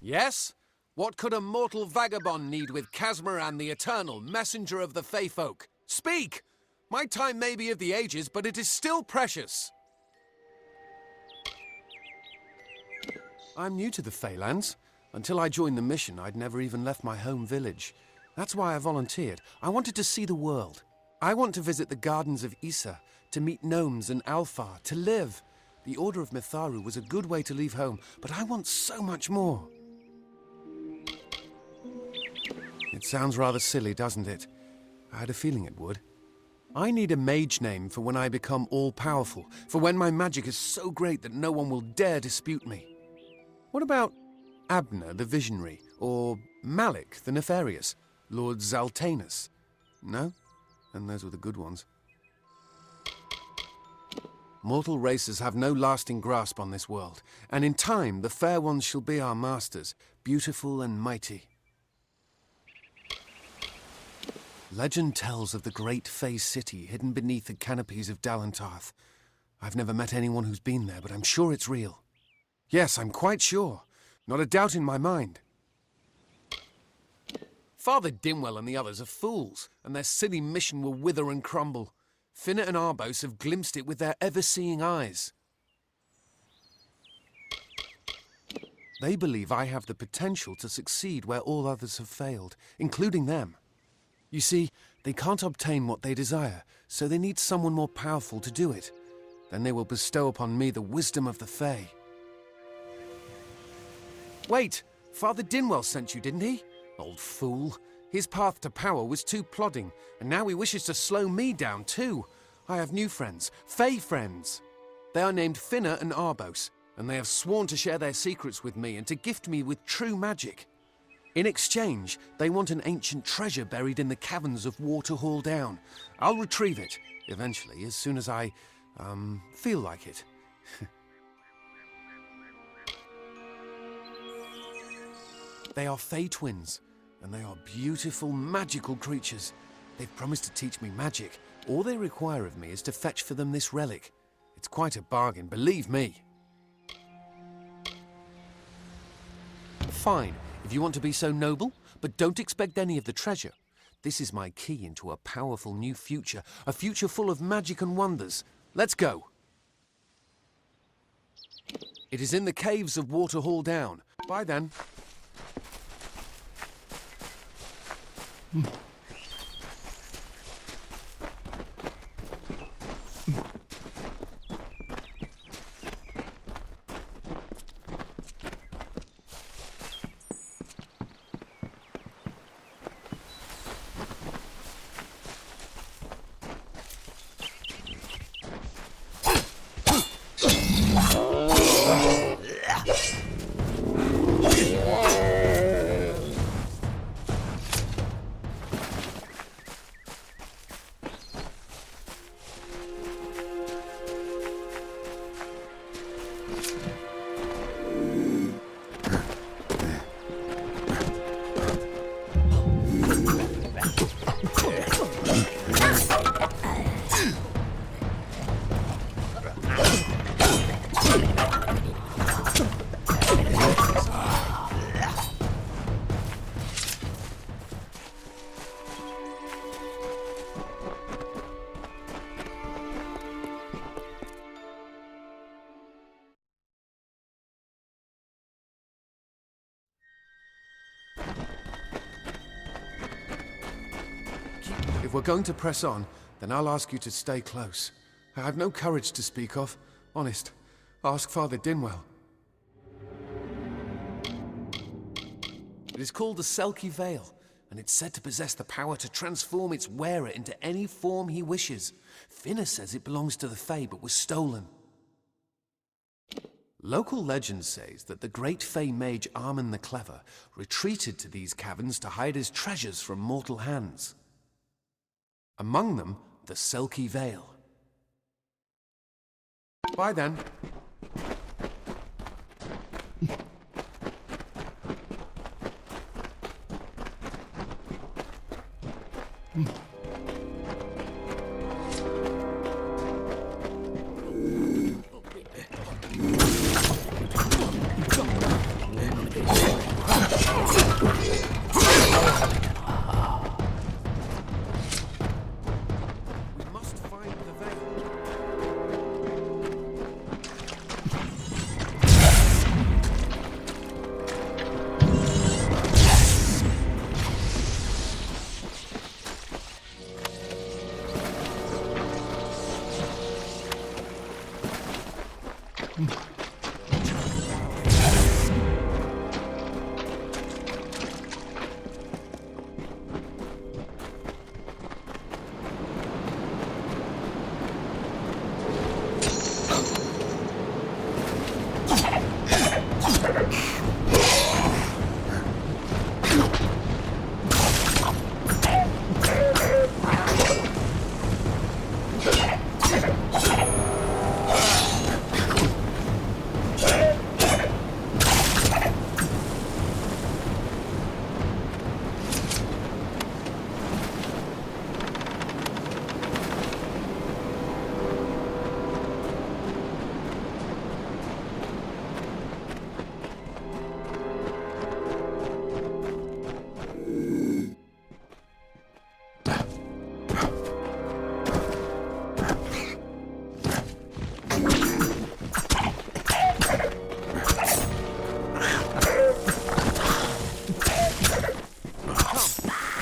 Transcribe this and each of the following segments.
Yes? What could a mortal vagabond need with Casmaran the Eternal, messenger of the Fey folk? Speak! My time may be of the ages, but it is still precious. I'm new to the Feylands. Until I joined the mission, I'd never even left my home village. That's why I volunteered. I wanted to see the world. I want to visit the gardens of Issa, to meet gnomes and Alfar, to live. The Order of Mitharu was a good way to leave home, but I want so much more. It sounds rather silly, doesn't it? I had a feeling it would. I need a mage name for when I become all-powerful, for when my magic is so great that no one will dare dispute me. What about Abner the Visionary, or Malik the Nefarious, Lord Zaltanus? No? And those were the good ones. Mortal races have no lasting grasp on this world, and in time the fair ones shall be our masters, beautiful and mighty. Legend tells of the great Fey city hidden beneath the canopies of Dalantarth. I've never met anyone who's been there, but I'm sure it's real. Yes, I'm quite sure. Not a doubt in my mind. Father Dimwell and the others are fools, and their silly mission will wither and crumble. Finnet and Arbos have glimpsed it with their ever-seeing eyes. They believe I have the potential to succeed where all others have failed, including them. You see, they can't obtain what they desire, so they need someone more powerful to do it. Then they will bestow upon me the wisdom of the Fae. Wait! Father Dinwell sent you, didn't he? Old fool. His path to power was too plodding, and now he wishes to slow me down too. I have new friends, Fae friends. They are named Finna and Arbos, and they have sworn to share their secrets with me and to gift me with true magic. In exchange, they want an ancient treasure buried in the caverns of Waterhall Down. I'll retrieve it, eventually, as soon as I, feel like it. They are Fey twins, and they are beautiful, magical creatures. They've promised to teach me magic. All they require of me is to fetch for them this relic. It's quite a bargain, believe me. Fine, if you want to be so noble, but don't expect any of the treasure. This is my key into a powerful new future, a future full of magic and wonders. Let's go. It is in the caves of Waterhall Down. Bye then. If we're going to press on, then I'll ask you to stay close. I have no courage to speak of. Honest. Ask Father Dinwell. It is called the Selkie Veil, and it's said to possess the power to transform its wearer into any form he wishes. Finna says it belongs to the Fae, but was stolen. Local legend says that the great Fae mage Armin the Clever retreated to these caverns to hide his treasures from mortal hands. Among them, the Selkie Veil. Bye then.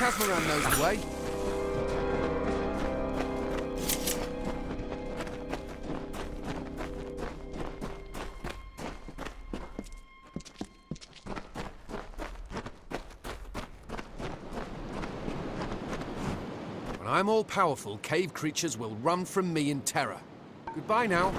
Casmaran knows the way. When I'm all powerful, cave creatures will run from me in terror. Goodbye now.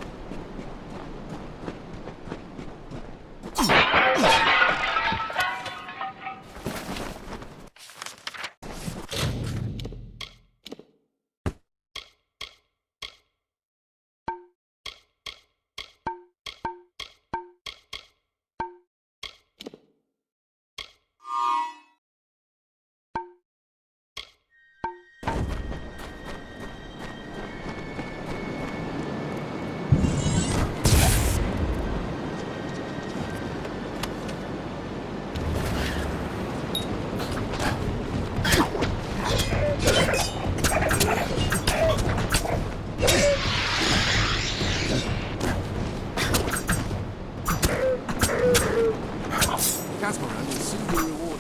Casmaran will soon be rewarded.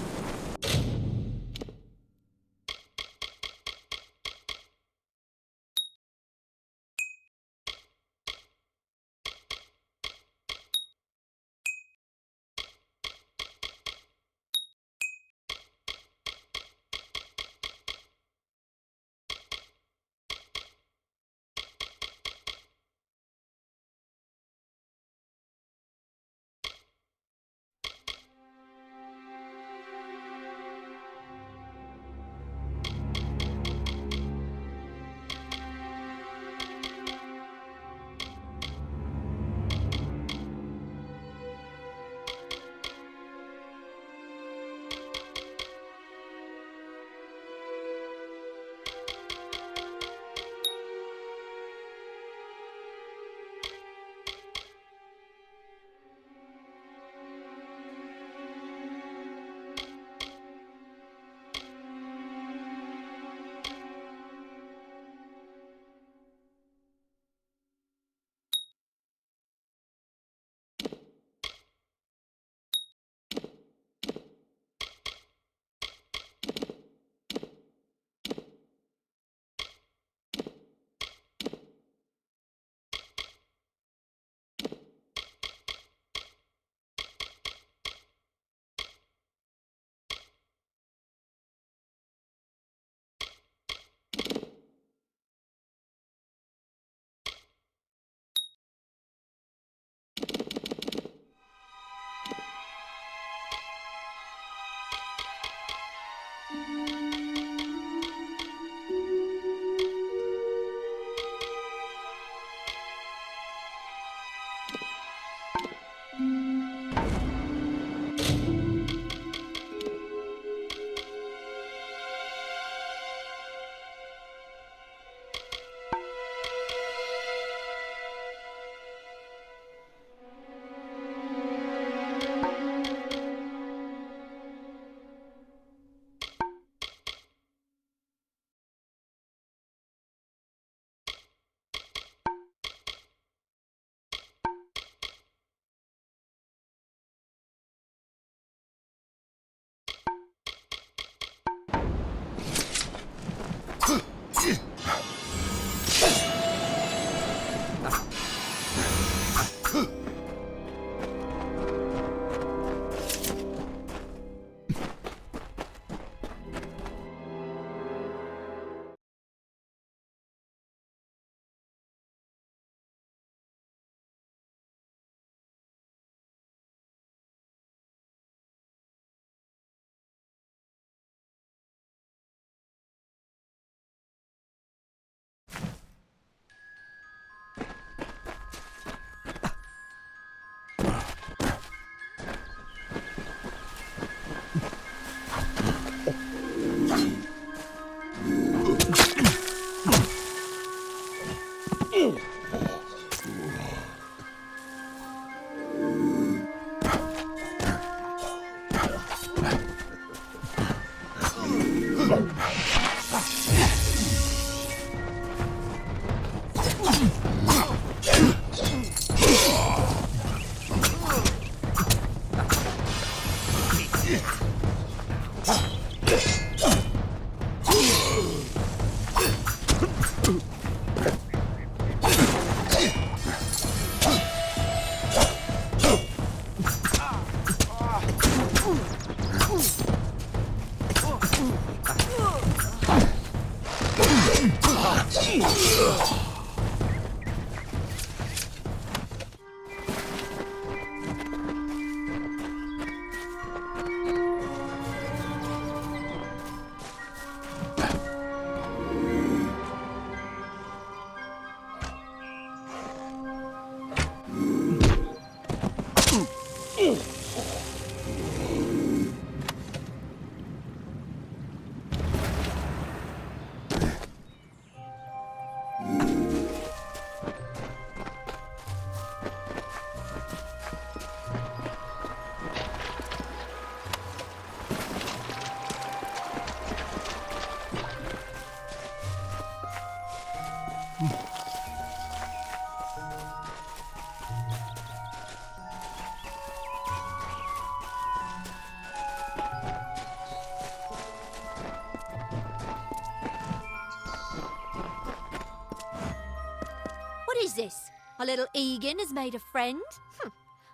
What is this? Our little Egan has made a friend?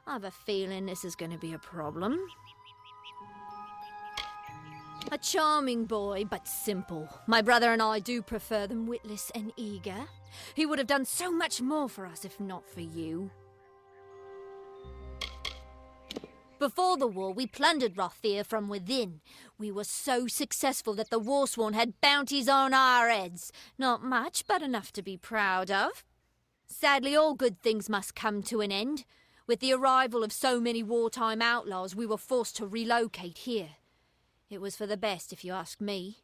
I have a feeling this is going to be a problem. A charming boy, but simple. My brother and I do prefer them witless and eager. He would have done so much more for us if not for you. Before the war, we plundered Rothier from within. We were so successful that the Warsworn had bounties on our heads. Not much, but enough to be proud of. Sadly, all good things must come to an end. With the arrival of so many wartime outlaws, we were forced to relocate here. It was for the best, if you ask me.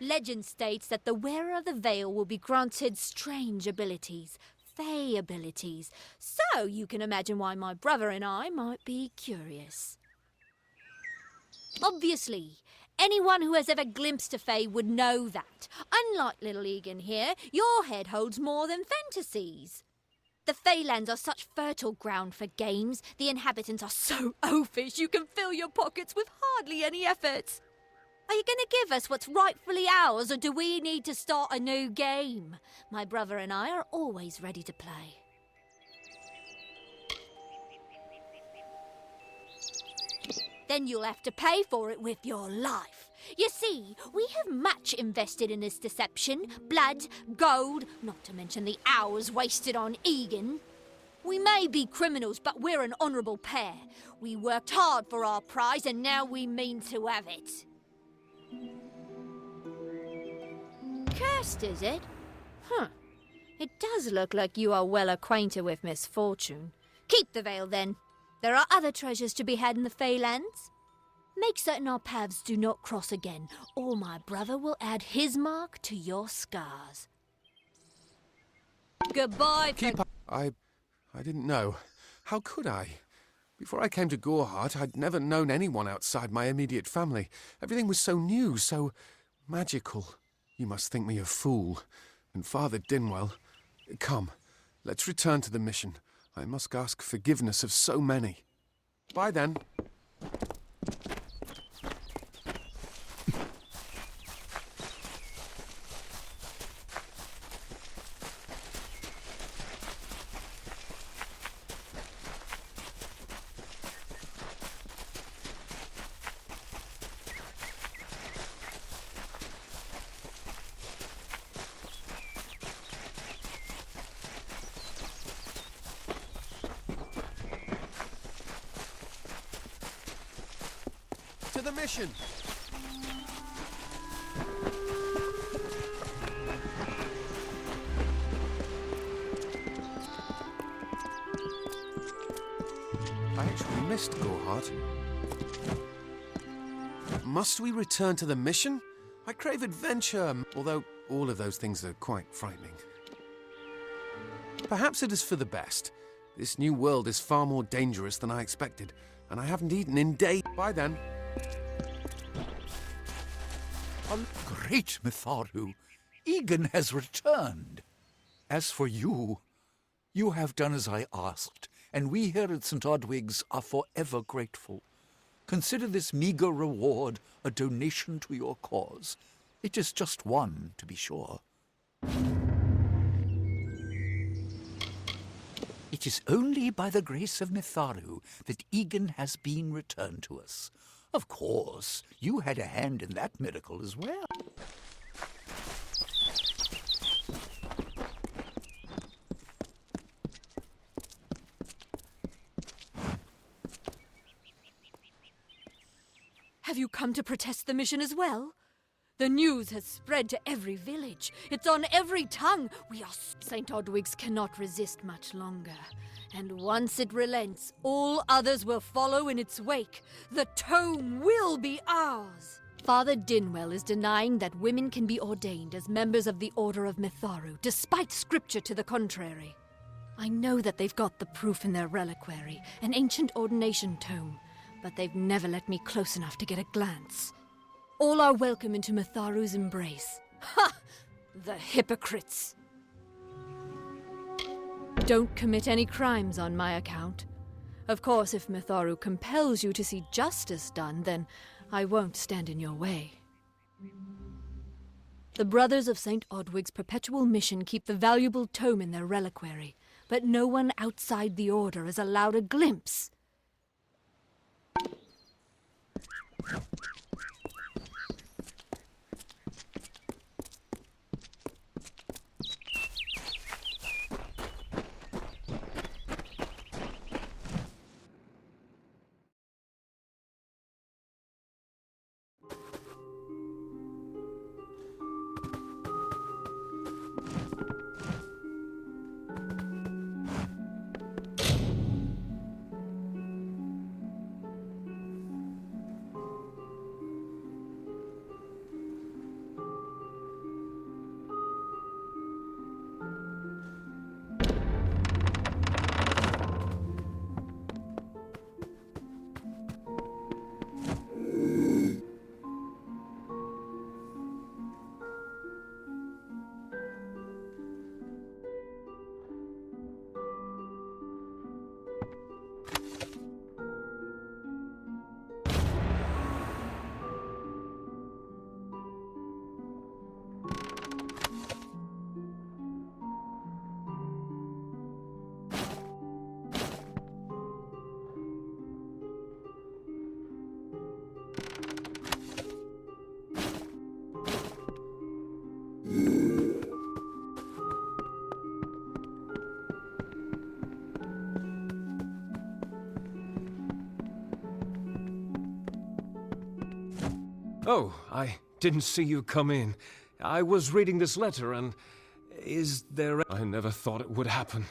Legend states that the wearer of the veil will be granted strange abilities, fey abilities. So you can imagine why my brother and I might be curious. Obviously, anyone who has ever glimpsed a fey would know that. Unlike little Egan here, your head holds more than fantasies. The Feylands are such fertile ground for games. The inhabitants are so oafish you can fill your pockets with hardly any effort. Are you going to give us what's rightfully ours, or do we need to start a new game? My brother and I are always ready to play. Then you'll have to pay for it with your life. You see, we have much invested in this deception. Blood, gold, not to mention the hours wasted on Egan. We may be criminals, but we're an honourable pair. We worked hard for our prize, and now we mean to have it. Cursed, is it? Huh. It does look like you are well acquainted with misfortune. Keep the veil, then. There are other treasures to be had in the Feylands. Make certain our paths do not cross again, or my brother will add his mark to your scars. Goodbye, Keep up. I didn't know. How could I? Before I came to Gorhart, I'd never known anyone outside my immediate family. Everything was so new, so magical. You must think me a fool. And Father Dinwell... Come, let's return to the mission. I must ask forgiveness of so many. Bye then. To the mission! I actually missed Gorhart. Must we return to the mission? I crave adventure, although all of those things are quite frightening. Perhaps it is for the best. This new world is far more dangerous than I expected, and I haven't eaten in days. Bye then. Great Mitharu, Egan has returned. As for you, you have done as I asked, and we here at St. Odwig's are forever grateful. Consider this meager reward a donation to your cause. It is just one, to be sure. It is only by the grace of Mitharu that Egan has been returned to us. Of course, you had a hand in that miracle as well. Have you come to protest the mission as well? The news has spread to every village. It's on every tongue. St. Odwig's cannot resist much longer. And once it relents, all others will follow in its wake. The tome will be ours. Father Dinwell is denying that women can be ordained as members of the Order of Mitharu, despite scripture to the contrary. I know that they've got the proof in their reliquary, an ancient ordination tome, but they've never let me close enough to get a glance. All are welcome into Mitharu's embrace. Ha! The hypocrites! Don't commit any crimes on my account. Of course, if Mitharu compels you to see justice done, then I won't stand in your way. The Brothers of St. Odwig's perpetual mission keep the valuable tome in their reliquary, but no one outside the Order is allowed a glimpse. Oh, I didn't see you come in. I was reading this letter and... Is there... I never thought it would happen.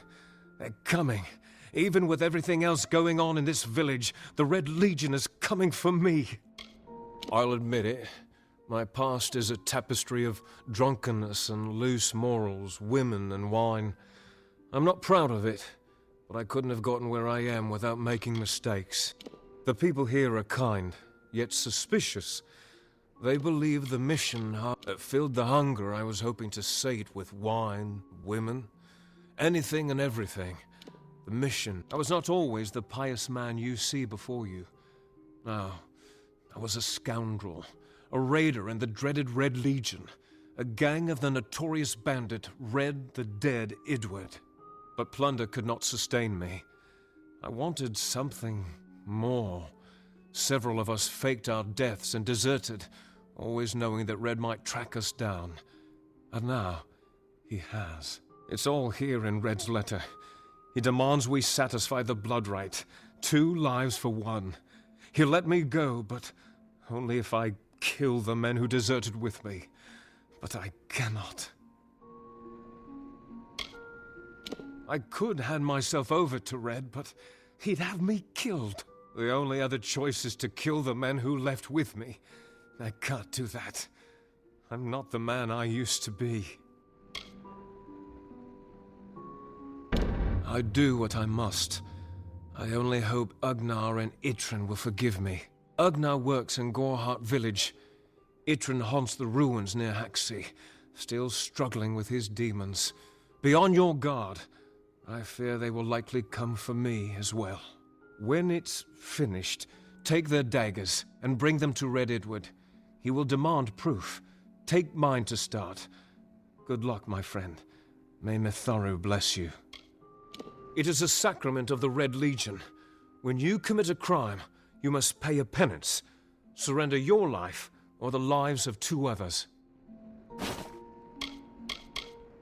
They're coming. Even with everything else going on in this village, the Red Legion is coming for me. I'll admit it. My past is a tapestry of drunkenness and loose morals, women and wine. I'm not proud of it, but I couldn't have gotten where I am without making mistakes. The people here are kind, yet suspicious. They believe the mission filled the hunger I was hoping to sate with wine, women, anything and everything. The mission. I was not always the pious man you see before you. No, I was a scoundrel, a raider in the dreaded Red Legion, a gang of the notorious bandit Red the Dead Edward. But plunder could not sustain me. I wanted something more. Several of us faked our deaths and deserted, always knowing that Red might track us down. And now, he has. It's all here in Red's letter. He demands we satisfy the blood rite. 2 lives for 1. He'll let me go, but only if I kill the men who deserted with me. But I cannot. I could hand myself over to Red, but he'd have me killed. The only other choice is to kill the men who left with me. I can't do that. I'm not the man I used to be. I do what I must. I only hope Ugnar and Itrin will forgive me. Ugnar works in Gorhart village. Itrin haunts the ruins near Haxi, still struggling with his demons. Be on your guard. I fear they will likely come for me as well. When it's finished, take their daggers and bring them to Red Edward. He will demand proof. Take mine to start. Good luck, my friend. May Mitharu bless you. It is a sacrament of the Red Legion. When you commit a crime, you must pay a penance. Surrender your life or the lives of 2 others.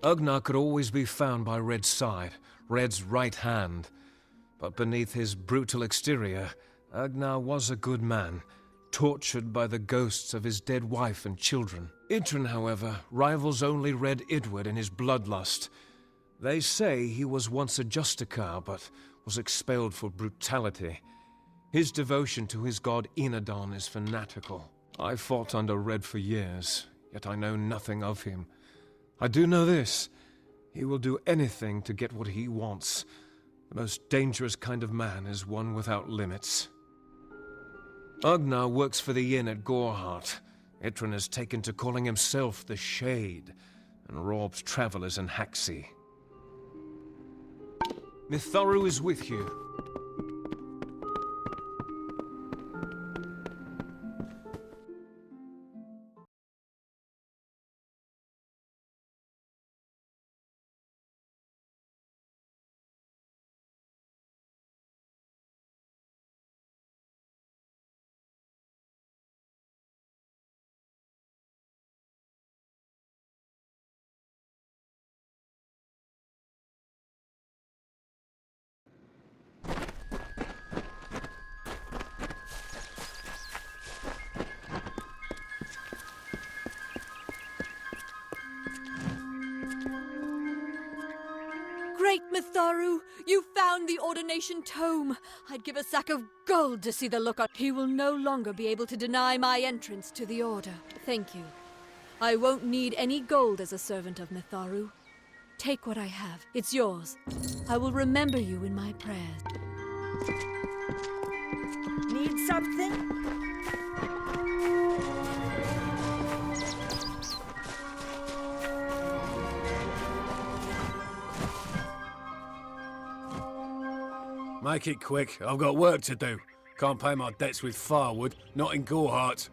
Ugnar could always be found by Red's side, Red's right hand. But beneath his brutal exterior, Ugnar was a good man, tortured by the ghosts of his dead wife and children. Itrin, however, rivals only Red Edward in his bloodlust. They say he was once a Justicar, but was expelled for brutality. His devotion to his god Enadon is fanatical. I fought under Red for years, yet I know nothing of him. I do know this. He will do anything to get what he wants. The most dangerous kind of man is one without limits. Ugnar works for the inn at Gorhart. Itrin has taken to calling himself the Shade, and robs travelers in Haxi. Mitharu is with you. Great Mitharu, you found the ordination tome. I'd give a sack of gold to see the look on. He will no longer be able to deny my entrance to the order. Thank you. I won't need any gold as a servant of Mitharu. Take what I have. It's yours. I will remember you in my prayers. Need something? Make it quick. I've got work to do. Can't pay my debts with firewood, not in Gorhart.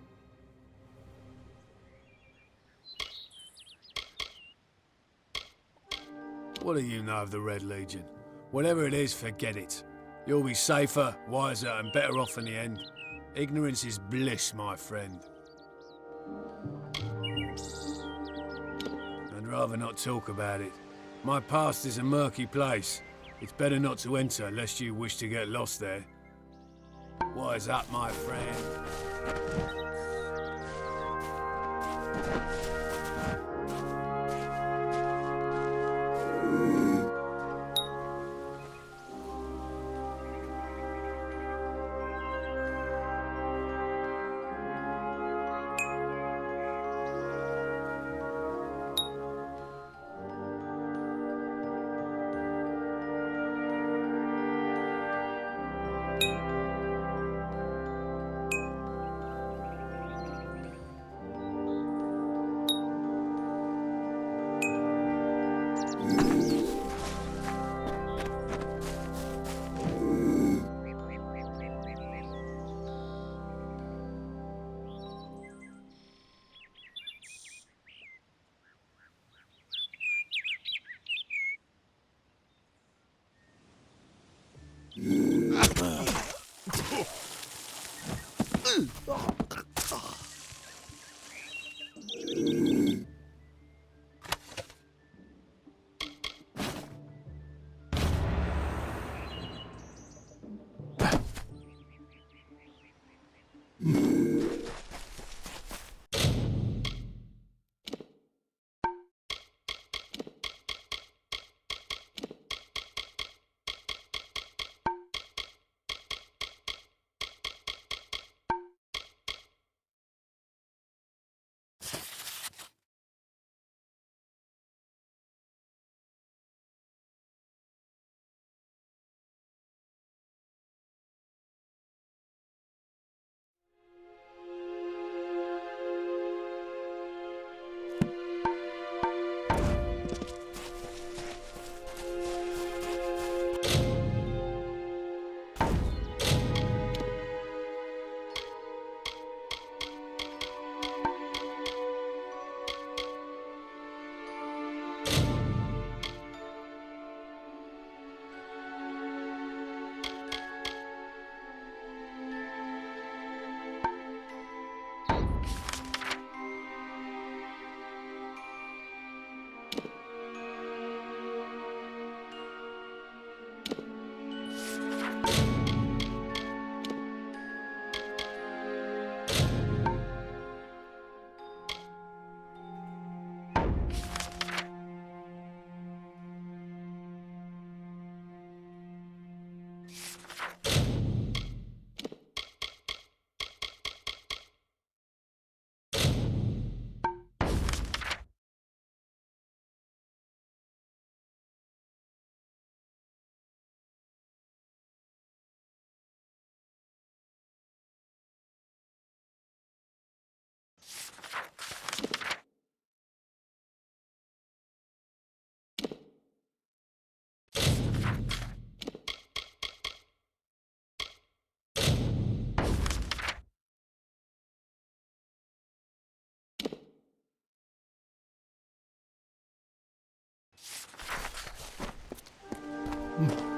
What do you know of the Red Legion? Whatever it is, forget it. You'll be safer, wiser, and better off in the end. Ignorance is bliss, my friend. I'd rather not talk about it. My past is a murky place. It's better not to enter, lest you wish to get lost there. Wise up, my friend. Hmm.